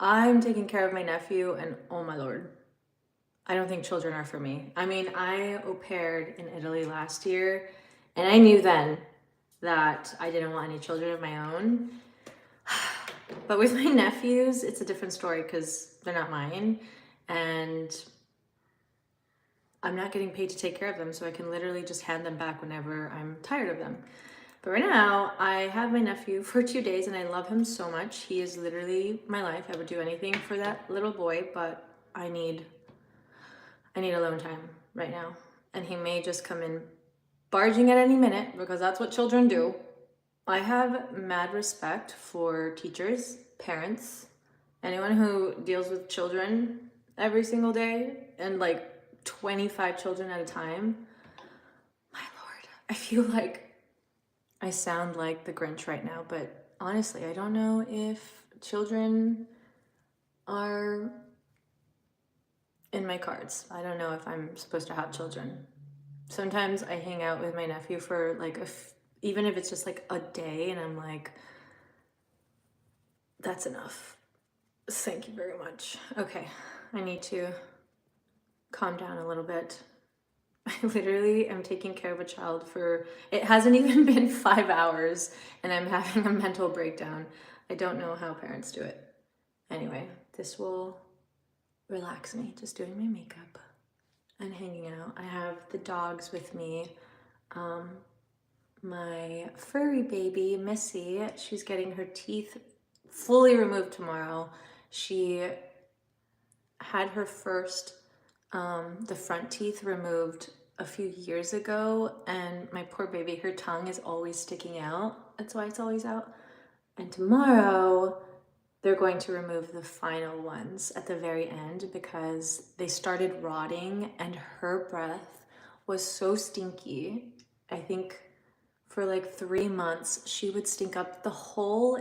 I'm taking care of my nephew, and oh my lord, I don't think children are for me. I mean, I au paired in Italy last year, and I knew then that I didn't want any children of my own. But with my nephews, it's a different story because they're not mine, and I'm not getting paid to take care of them, so I can literally just hand them back whenever I'm tired of them. But right now, I have my nephew for 2 days, and I love him so much. He is literally my life. I would do anything for that little boy, but I need alone time right now. And he may just come in barging at any minute because that's what children do. I have mad respect for teachers, parents, anyone who deals with children every single day and like 25 children at a time. My lord, I feel like I sound like the Grinch right now, but honestly, I don't know if children are in my cards. I don't know if I'm supposed to have children. Sometimes I hang out with my nephew for like even if it's just like a day, and I'm like, that's enough. Thank you very much. Okay, I need to calm down a little bit. I literally am taking care of a child for, it hasn't even been 5 hours, and I'm having a mental breakdown. I don't know how parents do it. Anyway, this will relax me, just doing my makeup and hanging out. I have the dogs with me. My furry baby, Missy, she's getting her teeth fully removed tomorrow. She had her first, the front teeth removed a few years ago, and my poor baby, her tongue is always sticking out. That's why it's always out. And tomorrow, they're going to remove the final ones at the very end because they started rotting, and her breath was so stinky. I think for like 3 months, she would stink up um, the whole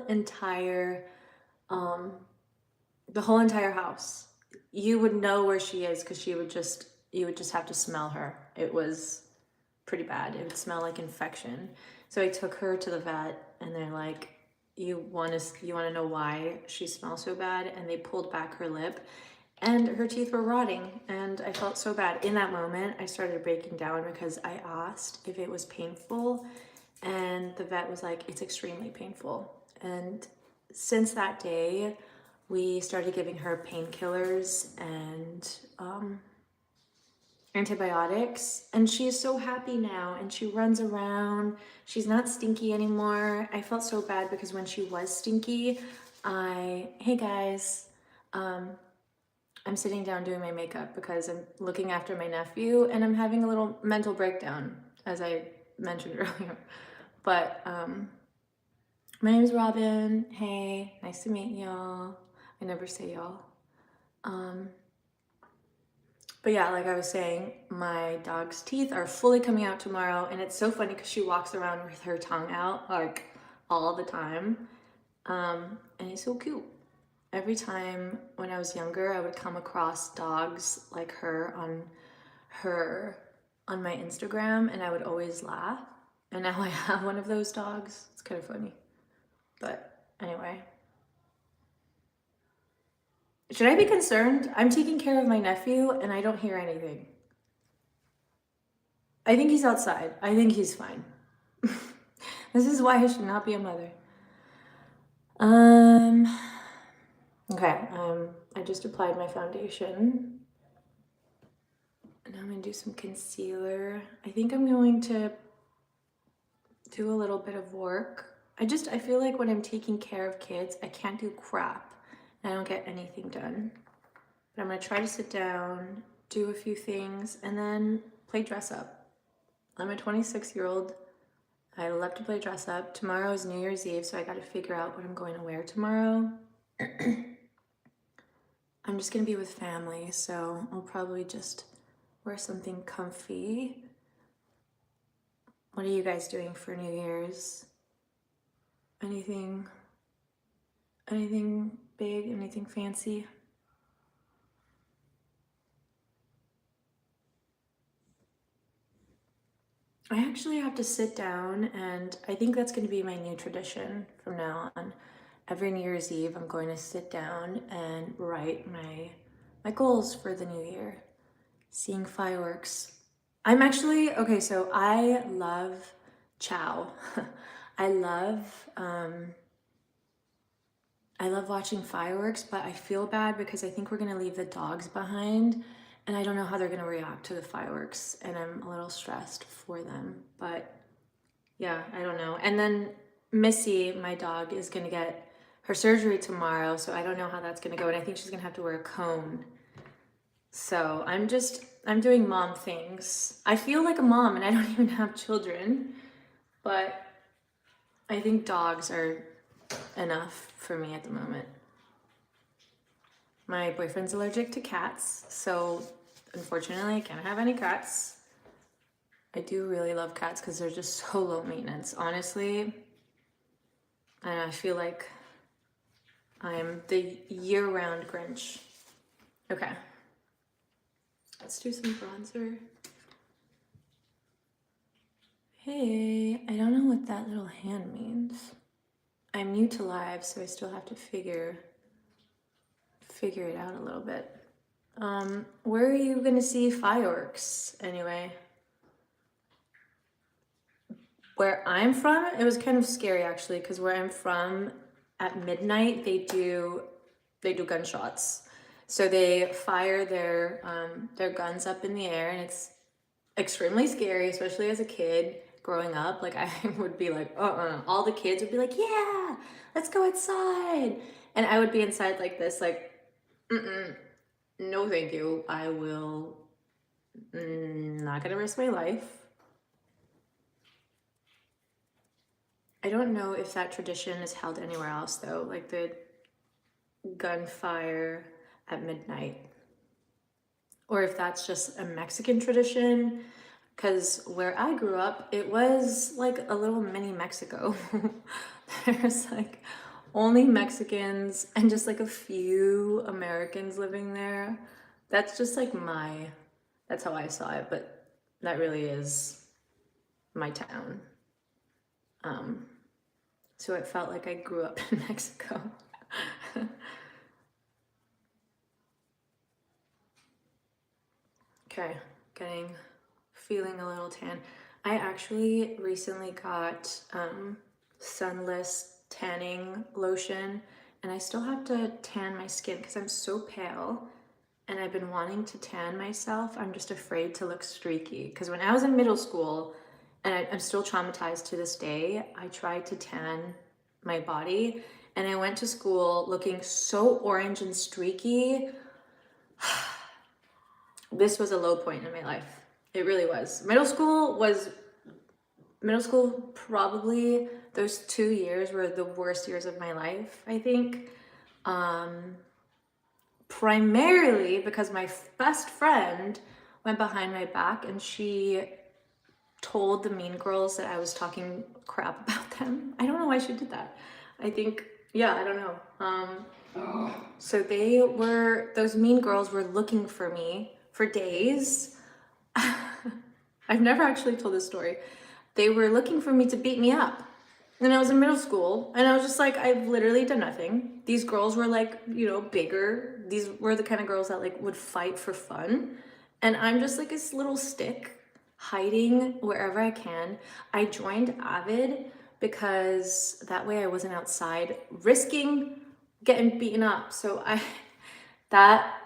entire house. You would know where she is because you would just have to smell her. It was pretty bad. It would smell like infection. So I took her to the vet, and they're like, you want to know why she smells so bad? And they pulled back her lip, and her teeth were rotting, and I felt so bad. In that moment, I started breaking down because I asked if it was painful, and the vet was like, it's extremely painful. And since that day, we started giving her painkillers and antibiotics, and she is so happy now, and she runs around. She's not stinky anymore. I felt so bad because when she was stinky, hey guys, I'm sitting down doing my makeup because I'm looking after my nephew, and I'm having a little mental breakdown, as I mentioned earlier. But my name is Robyn. Hey, nice to meet y'all. I never say y'all. But yeah, like I was saying, my dog's teeth are fully coming out tomorrow, and it's so funny because she walks around with her tongue out like all the time. And it's so cute. Every time when I was younger, I would come across dogs like her on my Instagram, and I would always laugh. And now I have one of those dogs. It's kind of funny. But anyway. Should I be concerned? I'm taking care of my nephew and I don't hear anything. I think he's outside. I think he's fine. This is why I should not be a mother. Okay, I just applied my foundation. And I'm gonna do some concealer. I think I'm going to do a little bit of work. I feel like when I'm taking care of kids, I can't do crap and I don't get anything done. But I'm gonna try to sit down, do a few things, and then play dress up. I'm a 26-year-old. I love to play dress up. Tomorrow is New Year's Eve, so I gotta figure out what I'm going to wear tomorrow. I'm just gonna be with family, so I'll probably just wear something comfy. What are you guys doing for New Year's? Anything big, anything fancy? I actually have to sit down, and I think that's going to be my new tradition from now on. every New Year's Eve, I'm going to sit down and write my goals for the new year. Seeing fireworks. I'm actually, okay, so I love chow. I love, I love watching fireworks, but I feel bad because I think we're gonna leave the dogs behind and I don't know how they're gonna react to the fireworks and I'm a little stressed for them, but yeah, I don't know. And then Missy, my dog, is gonna get her surgery tomorrow, so I don't know how that's gonna go and I think she's gonna have to wear a cone. So I'm doing mom things. I feel like a mom and I don't even have children, but I think dogs are enough for me at the moment. My boyfriend's allergic to cats, so unfortunately I can't have any cats. I do really love cats because they're just so low maintenance, honestly. And I feel like I'm the year-round Grinch. Okay. Let's do some bronzer. Hey, I don't know what that little hand means. I'm new to live, so I still have to figure it out a little bit. Where are you gonna see fireworks anyway? Where I'm from, it was kind of scary actually, because where I'm from, at midnight they do gunshots. So they fire their guns up in the air, and it's extremely scary, especially as a kid growing up. Like I would be like, all the kids would be like, yeah, let's go outside, and I would be inside like this, like, no, thank you. I will not gonna risk my life. I don't know if that tradition is held anywhere else though, like the gunfire at midnight, or if that's just a Mexican tradition, because where I grew up, it was like a little mini Mexico. There's like only Mexicans and just like a few Americans living there. That's just like that's how I saw it, but that really is my town. So it felt like I grew up in Mexico. Okay, feeling a little tan. I actually recently got sunless tanning lotion, and I still have to tan my skin because I'm so pale, and I've been wanting to tan myself. I'm just afraid to look streaky because when I was in middle school, and I'm still traumatized to this day, I tried to tan my body and I went to school looking so orange and streaky. This was a low point in my life. It really was. Middle school, probably those 2 years were the worst years of my life, I think. Primarily because my best friend went behind my back and she told the mean girls that I was talking crap about them. I don't know why she did that. I think, yeah, I don't know. So those mean girls were looking for me for days. I've never actually told this story. They were looking for me to beat me up. And I was in middle school and I was just like, I've literally done nothing. These girls were like, bigger. These were the kind of girls that like would fight for fun. And I'm just like this little stick hiding wherever I can. I joined Avid because that way I wasn't outside risking getting beaten up. So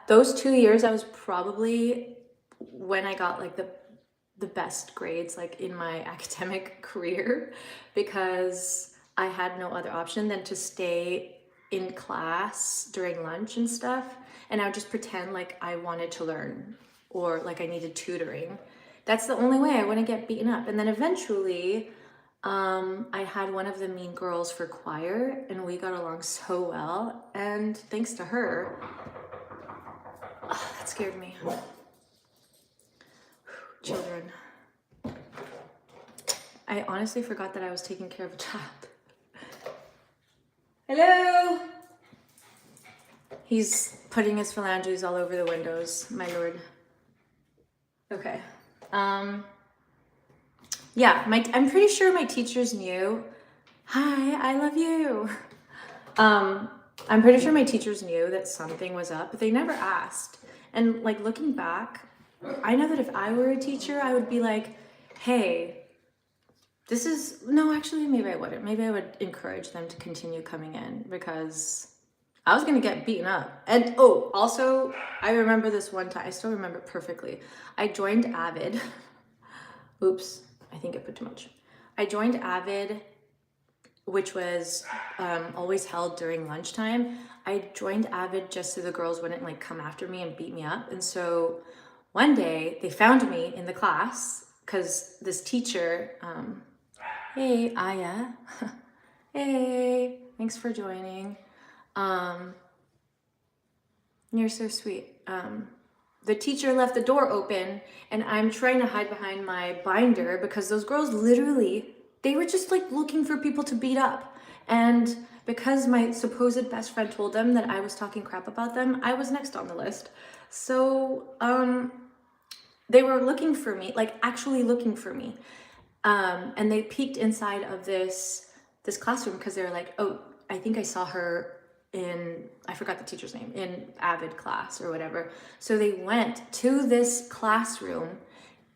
those 2 years, I was probably when I got like the best grades like in my academic career, because I had no other option than to stay in class during lunch and stuff, and I would just pretend like I wanted to learn or like I needed tutoring. That's the only way I wouldn't get beaten up. And then eventually I had one of the mean girls for choir and we got along so well, and thanks to her, that scared me. Children. I honestly forgot that I was taking care of a child. Hello! He's putting his phalanges all over the windows, my lord. Okay. Yeah, I'm pretty sure my teachers knew. Hi, I love you. I'm pretty sure my teachers knew that something was up, but they never asked. And like looking back, I know that if I were a teacher, I would be like, hey, this is, no, actually, maybe I wouldn't. Maybe I would encourage them to continue coming in because I was going to get beaten up. And oh, also, I remember this one time, I still remember it perfectly. I joined Avid. Oops, I think I put too much. I joined Avid, which was always held during lunchtime. I joined Avid just so the girls wouldn't like come after me and beat me up. And so one day they found me in the class because this teacher, hey, Aya, hey, thanks for joining. You're so sweet. The teacher left the door open and I'm trying to hide behind my binder because those girls literally, they were just like looking for people to beat up. And because my supposed best friend told them that I was talking crap about them, I was next on the list. So they were looking for me, like actually looking for me. And they peeked inside of this classroom because they were like, oh, I think I saw her in, I forgot the teacher's name, in Avid class or whatever. So they went to this classroom,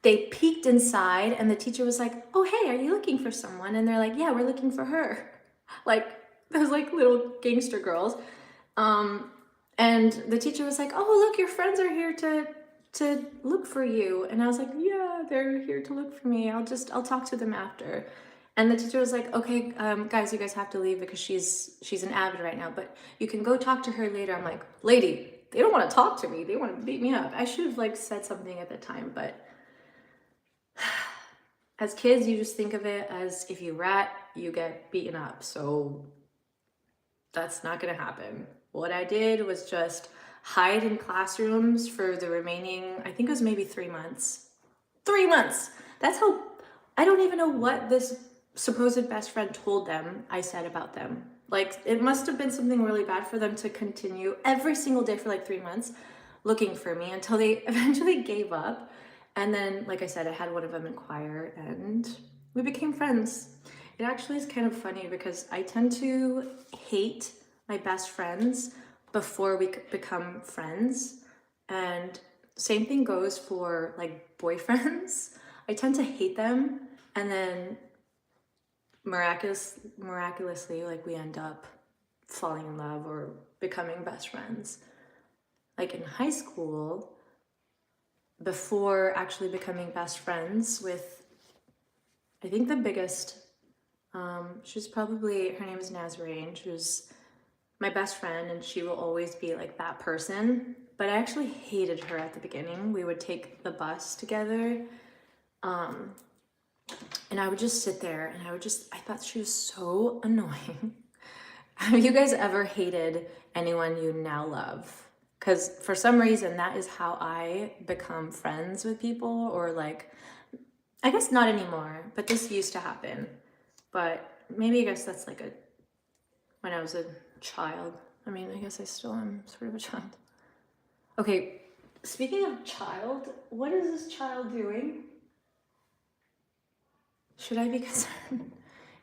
they peeked inside and the teacher was like, oh, hey, are you looking for someone? And they're like, yeah, we're looking for her. Like those like little gangster girls. And the teacher was like, oh, look, your friends are here to look for you. And I was like, yeah, they're here to look for me. I'll talk to them after. And the teacher was like, okay, guys, you guys have to leave because she's an Avid right now, but you can go talk to her later. I'm like, lady, they don't want to talk to me. They want to beat me up. I should have like said something at the time, but as kids, you just think of it as if you rat, you get beaten up. So that's not going to happen. What I did was just hide in classrooms for the remaining, I think it was maybe 3 months. 3 months. That's how, I don't even know what this supposed best friend told them I said about them. Like, it must have been something really bad for them to continue every single day for like 3 months looking for me until they eventually gave up. And then, like I said, I had one of them inquire and we became friends. It actually is kind of funny because I tend to hate my best friends before we become friends. And same thing goes for like boyfriends. I tend to hate them and then miraculously like we end up falling in love or becoming best friends. Like in high school, before actually becoming best friends with, I think the biggest, she's probably, her name is Nazarene. She was my best friend and she will always be like that person. But I actually hated her at the beginning. We would take the bus together. And I would just sit there and I thought she was so annoying. Have you guys ever hated anyone you now love? Because for some reason, that is how I become friends with people, or like, I guess not anymore, but this used to happen. But maybe I guess that's like when I was a child. I mean, I guess I still am sort of a child. Okay, speaking of child, what is this child doing? Should I be concerned?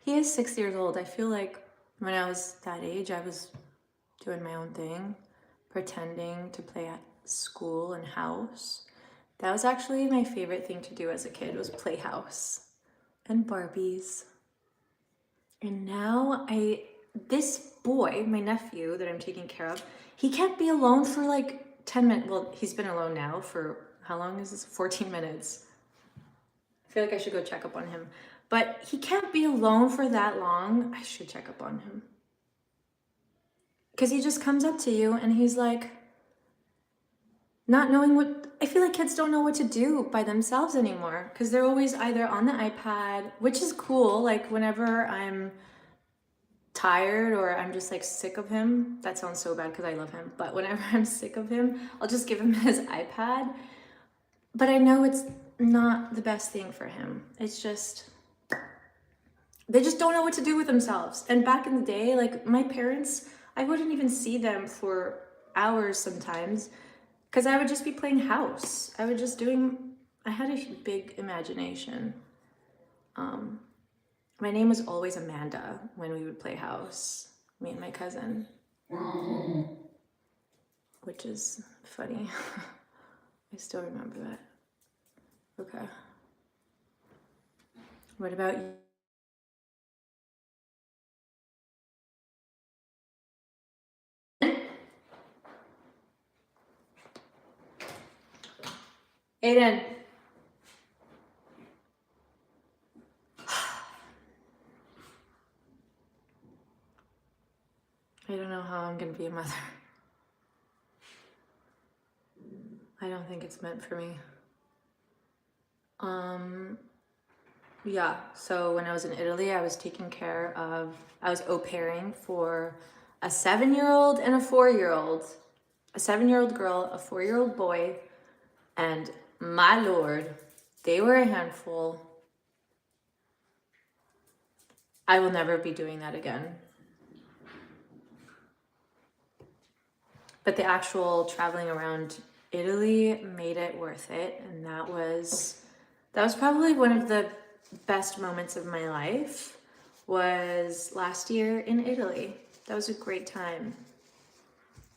He is 6 years old. I feel like when I was that age, I was doing my own thing, pretending to play at school and house. That was actually my favorite thing to do as a kid, was play house and Barbies. And now this boy, my nephew that I'm taking care of, he can't be alone for like 10 minutes. Well, he's been alone now for, how long is this? 14 minutes. I feel like I should go check up on him. But he can't be alone for that long. I should check up on him. Because he just comes up to you and he's like, not knowing what, I feel like kids don't know what to do by themselves anymore. Because they're always either on the iPad, which is cool. Like whenever I'm tired or I'm just like sick of him, that sounds so bad because I love him. But whenever I'm sick of him, I'll just give him his iPad. But I know it's not the best thing for him. It's just, they just don't know what to do with themselves. And back in the day, like my parents, I wouldn't even see them for hours sometimes because I would just be playing house. I had a big imagination. My name was always Amanda when we would play house. me and my cousin, which is funny. I still remember that. Okay. What about you? Aiden. I don't know how I'm gonna be a mother. I don't think it's meant for me. Yeah, so when I was in Italy, I was au pairing for a 7-year-old and a 4-year-old. A 7-year-old girl, a 4-year-old boy, and my lord, they were a handful. I will never be doing that again. But the actual traveling around Italy made it worth it, and that was probably one of the best moments of my life, was last year in Italy. That was a great time.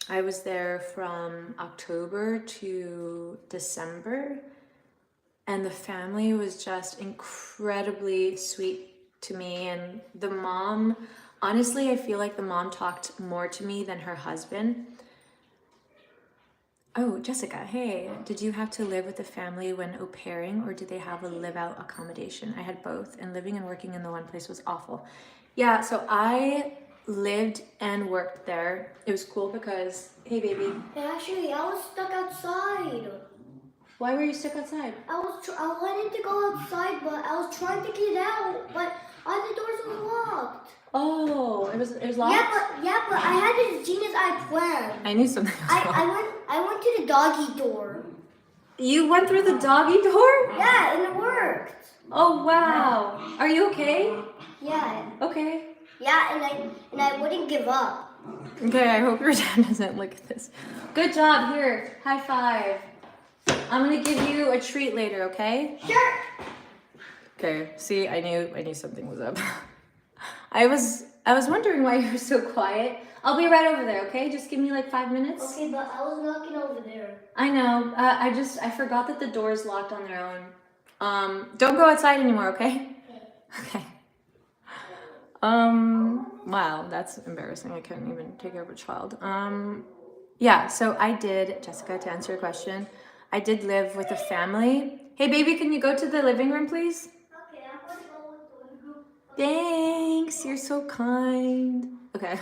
I was there from October to December, and the family was just incredibly sweet to me. And the mom, honestly, I feel like the mom talked more to me than her husband. Oh, Jessica, hey, did you have to live with the family when au pairing, or did they have a live-out accommodation? I had both, and living and working in the one place was awful. Yeah, so I lived and worked there. It was cool because, hey baby. Actually, I was stuck outside. Why were you stuck outside? I wanted to go outside, but I was trying to get out, but all the doors were locked. Oh, it was locked? Yeah, but I had this genius plan. I knew something was wrong. I went to the doggy door. You went through the doggy door? Yeah, and it worked. Oh wow. Are you okay? Yeah. Okay. Yeah, and I wouldn't give up. Okay, I hope your dad doesn't look at this. Good job. Here, high five. I'm gonna give you a treat later, okay? Sure. Okay, see, I knew something was up. I was wondering why you were so quiet. I'll be right over there, okay? Just give me like 5 minutes. Okay, but I was knocking over there. I know. I forgot that the door's locked on their own. Don't go outside anymore, okay? Okay. Wow, that's embarrassing. I couldn't even take care of a child. Yeah, so I did, Jessica, to answer your question, I did live with a family. Hey, baby, can you go to the living room, please? Okay, I'm going to go with the group. Thanks, you're so kind. Okay.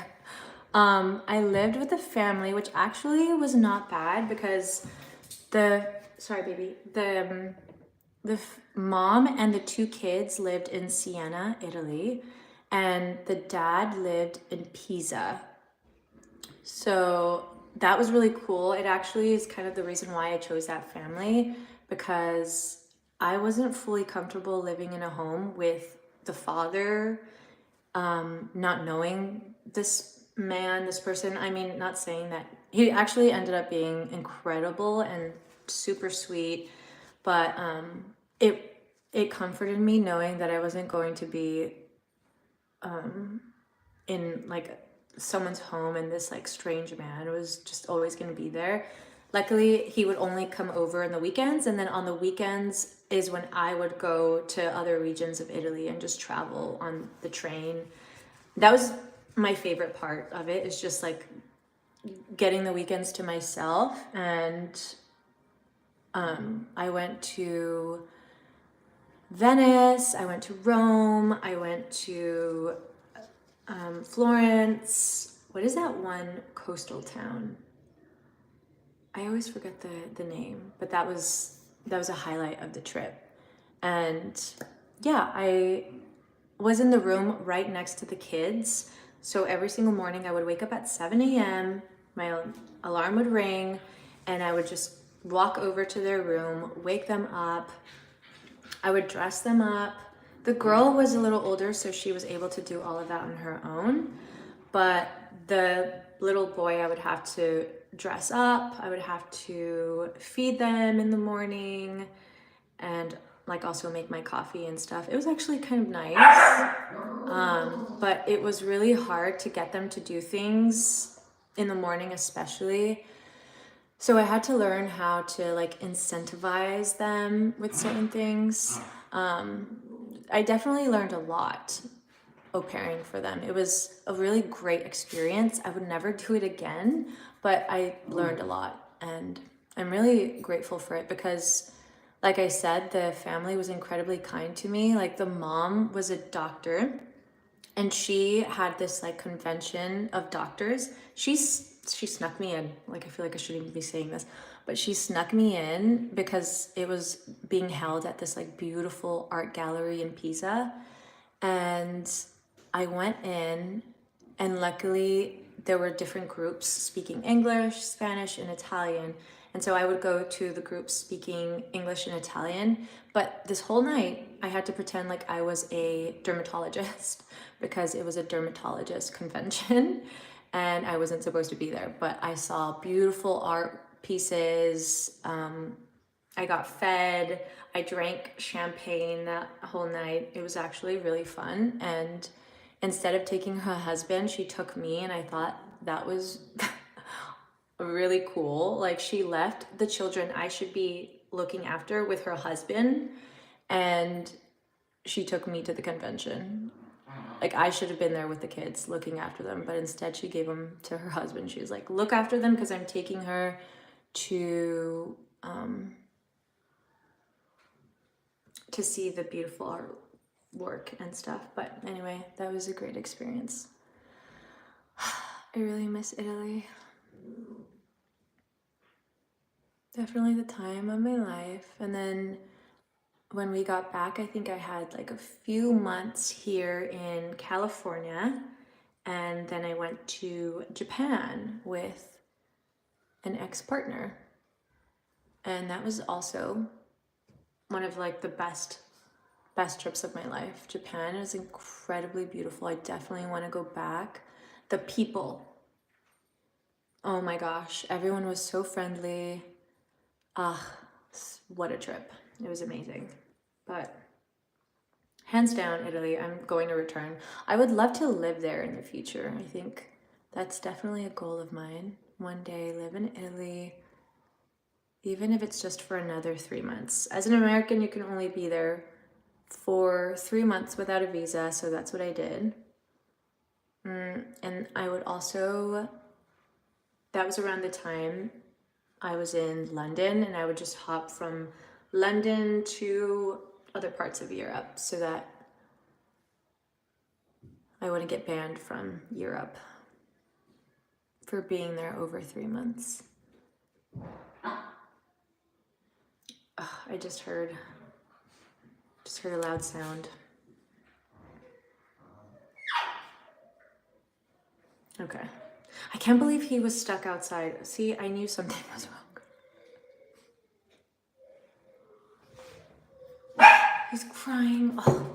I lived with a family, which actually was not bad because sorry, baby, the mom and the 2 kids lived in Siena, Italy, and the dad lived in Pisa. So that was really cool. It actually is kind of the reason why I chose that family, because I wasn't fully comfortable living in a home with the father, not knowing this person. I mean, not saying that he actually ended up being incredible and super sweet, but it comforted me knowing that I wasn't going to be in like someone's home and this like strange man was just always going to be there. Luckily, he would only come over on the weekends, and then on the weekends is when I would go to other regions of Italy and just travel on the train. That was my favorite part of it, is just like getting the weekends to myself. And I went to Venice, I went to Rome, I went to Florence. What is that one coastal town? I always forget the name, but that was a highlight of the trip. And yeah, I was in the room right next to the kids. So every single morning I would wake up at 7 a.m., my alarm would ring, and I would just walk over to their room, wake them up. I would dress them up. The girl was a little older, so she was able to do all of that on her own. But the little boy, I would have to dress up. I would have to feed them in the morning. And like also make my coffee and stuff. It was actually kind of nice. But it was really hard to get them to do things in the morning, especially. So I had to learn how to like incentivize them with certain things. I definitely learned a lot au pairing for them. It was a really great experience. I would never do it again, but I learned a lot, and I'm really grateful for it because, like I said, the family was incredibly kind to me. Like the mom was a doctor, and she had this like convention of doctors. She snuck me in. Like I feel like I shouldn't even be saying this, but she snuck me in because it was being held at this like beautiful art gallery in Pisa, and I went in, and luckily there were different groups speaking English, Spanish, and Italian. And so I would go to the groups speaking English and Italian. But this whole night, I had to pretend like I was a dermatologist because it was a dermatologist convention and I wasn't supposed to be there. But I saw beautiful art pieces. I got fed. I drank champagne that whole night. It was actually really fun. And instead of taking her husband, she took me, and I thought that was really cool. Like she left the children I should be looking after with her husband, and she took me to the convention. Like I should have been there with the kids looking after them, but instead she gave them to her husband. She was like, look after them because I'm taking her to see the beautiful artwork and stuff. But anyway, that was a great experience. I really miss Italy. Definitely the time of my life. And then when we got back, I think I had like a few months here in California, and then I went to Japan with an ex-partner, and that was also one of like the best trips of my life. Japan is incredibly beautiful. I definitely want to go back. The people, oh my gosh, everyone was so friendly. What a trip. It was amazing. But hands down, Italy, I'm going to return. I would love to live there in the future. I think that's definitely a goal of mine. One day live in Italy, even if it's just for another 3 months. As an American, you can only be there for 3 months without a visa, so that's what I did. And I would also, that was around the time I was in London, and I would just hop from London to other parts of Europe so that I wouldn't get banned from Europe for being there over 3 months. I just heard a loud sound. Okay. I can't believe he was stuck outside. See, I knew something was wrong. He's crying. Oh.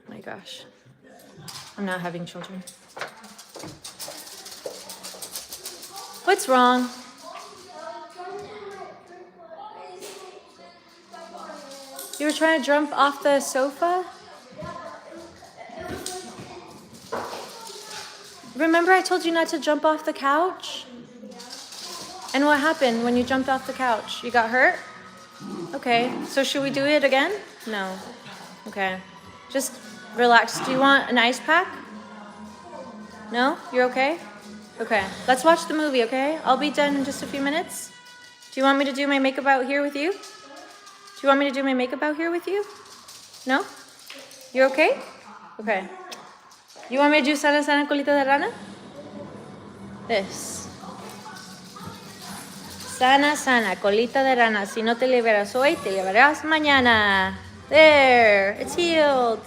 My gosh. I'm not having children. What's wrong? You were trying to jump off the sofa? Remember I told you not to jump off the couch? And what happened when you jumped off the couch? You got hurt? Okay, so should we do it again? No. Okay. Just relax. Do you want an ice pack? No? You're okay? Okay. Let's watch the movie, okay? I'll be done in just a few minutes. Do you want me to do my makeup out here with you? Do you want me to do my makeup out here with you? No? You're okay? Okay. You want me to do sana sana colita de rana? This. Sana sana colita de rana. Si no te liberas hoy, te liberarás mañana. There. It's healed.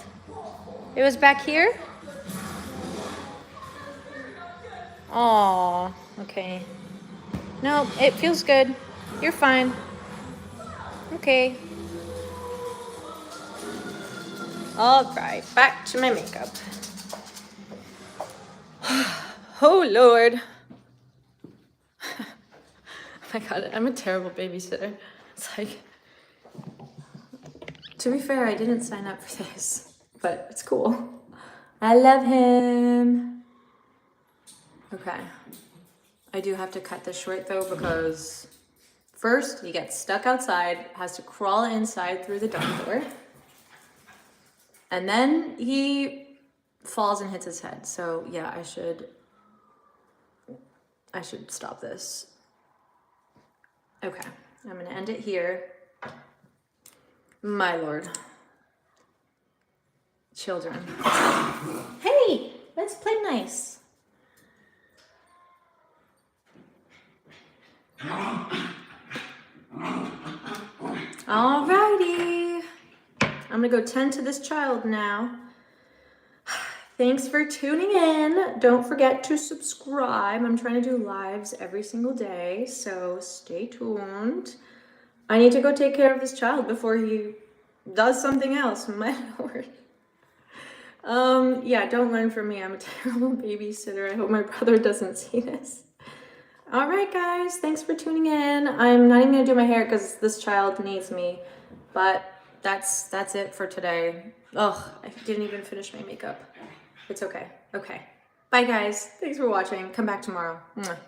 It was back here? Oh, okay. No, it feels good. You're fine. Okay. All right, back to my makeup. Oh, Lord. my god, I'm a terrible babysitter. It's like, to be fair, I didn't sign up for this, but it's cool. I love him. Okay. I do have to cut this short though because first he gets stuck outside, has to crawl inside through the dump door, and then he falls and hits his head. So yeah, I should stop this. Okay, I'm gonna end it here. My lord. Children. Hey, let's play nice. Alrighty. I'm gonna go tend to this child now. Thanks for tuning in. Don't forget to subscribe. I'm trying to do lives every single day, so stay tuned. I need to go take care of this child before he does something else, my lord. Yeah, don't learn from me. I'm a terrible babysitter. I hope my brother doesn't see this. All right, guys, thanks for tuning in. I'm not even gonna do my hair because this child needs me, but that's it for today. Ugh, I didn't even finish my makeup. It's okay. Okay. Bye, guys. Thanks for watching. Come back tomorrow. Mwah.